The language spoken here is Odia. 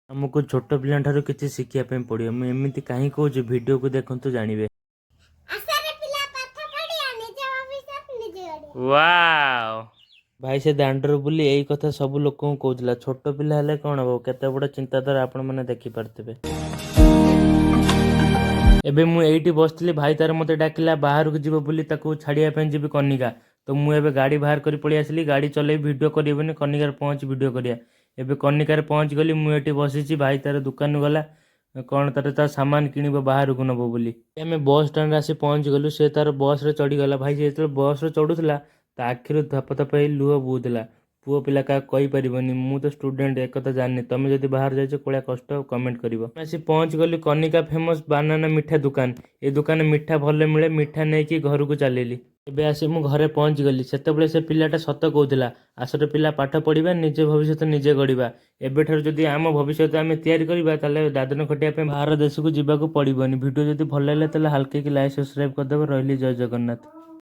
ଆମକୁ ଛୋଟ ପିଲାଠାରୁ କିଛି ଶିଖିବା ପାଇଁ ପଡ଼ିବ। ମୁଁ ଏମିତି କାହିଁ କହୁଛି, ଭିଡ଼ିଓକୁ ଦେଖନ୍ତୁ ଜାଣିବେ। ୱାଓ ଭାଇ, ସେ ଦାଣ୍ଡରୁ ବୁଲି ଏଇ କଥା ସବୁ ଲୋକଙ୍କୁ କହୁଥିଲା। ଛୋଟ ପିଲା ହେଲେ କ'ଣ ହବ, କେତେ ବଡ଼ ଚିନ୍ତାଧାରା ଆପଣମାନେ ଦେଖିପାରୁଥିବେ। ଏବେ ମୁଁ ଏଇଠି ବସିଥିଲି, ଭାଇ ତାର ମୋତେ ଡାକିଲା ବାହାରକୁ ଯିବ ବୋଲି, ତାକୁ ଛାଡ଼ିବା ପାଇଁ ଯିବି କନିକା। ତ ମୁଁ ଏବେ ଗାଡ଼ି ବାହାର କରି ପଳେଇ ଆସିଲି। ଗାଡ଼ି ଚଲେଇ ଭିଡ଼ିଓ କରିବନି, କନିକାରେ ପହଞ୍ଚି ଭିଡ଼ିଓ କରିବା। ଏବେ କନିକାରେ ପହଞ୍ଚିଗଲି, ମୁଁ ଏଠି ବସିଛି। ଭାଇ ତାର ଦୋକାନକୁ ଗଲା, କ'ଣ ତା ସାମାନ କିଣିବ ବାହାରକୁ ନେବ ବୋଲି। ଆମେ ବସ୍ ଷ୍ଟାଣ୍ଡରେ ଆସି ପହଞ୍ଚିଗଲୁ। ସେ ତାର ବସ୍ରେ ଚଢ଼ିଗଲା। ଭାଇ, ସେ ଯେତେବେଳେ ବସ୍ରେ ଚଢ଼ୁଥିଲା ତା ଆଖିରୁ ଧପ ଧପ ହେଇ ଲୁହ ବହୁଥିଲା। ପୁଅ ପିଲା କାହାକୁ କହିପାରିବନି, ମୁଁ ତ ଷ୍ଟୁଡେଣ୍ଟ, ଏକଥା ଜାଣିନି। ତମେ ଯଦି ବାହାର ଯାଇଛ କୋଳିଆ କଷ୍ଟ କମେଣ୍ଟ କରିବ। ଆସି ପହଞ୍ଚିଗଲି କନିକା ଫେମସ୍ ବାନାନା ମିଠା ଦୋକାନ। ଏ ଦୋକାନରେ ମିଠା ଭଲ ମିଳେ। ମିଠା ନେଇକି ଘରକୁ ଚାଲିଲି। ଏବେ ଆସି ମୁଁ ଘରେ ପହଞ୍ଚିଗଲି। ସେତେବେଳେ ସେ ପିଲାଟା ସତ କହୁଥିଲା, ଆସରେ ପିଲା ପାଠ ପଢ଼ିବା, ନିଜ ଭବିଷ୍ୟତ ନିଜେ ଗଢ଼ିବା। ଏବେଠାରୁ ଯଦି ଆମ ଭବିଷ୍ୟତ ଆମେ ତିଆରି କରିବା, ତାହେଲେ ଦାଦନ ଖଟିବା ପାଇଁ ବାହାର ଦେଶକୁ ଯିବାକୁ ପଡ଼ିବନି। ଭିଡ଼ିଓ ଯଦି ଭଲ ଲାଗିଲା ତାହେଲେ ହାଲକେଇକି ଲାଇକ୍ ସବସ୍କ୍ରାଇବ୍ କରିଦେବ। ରହିଲି, ଜୟ ଜଗନ୍ନାଥ।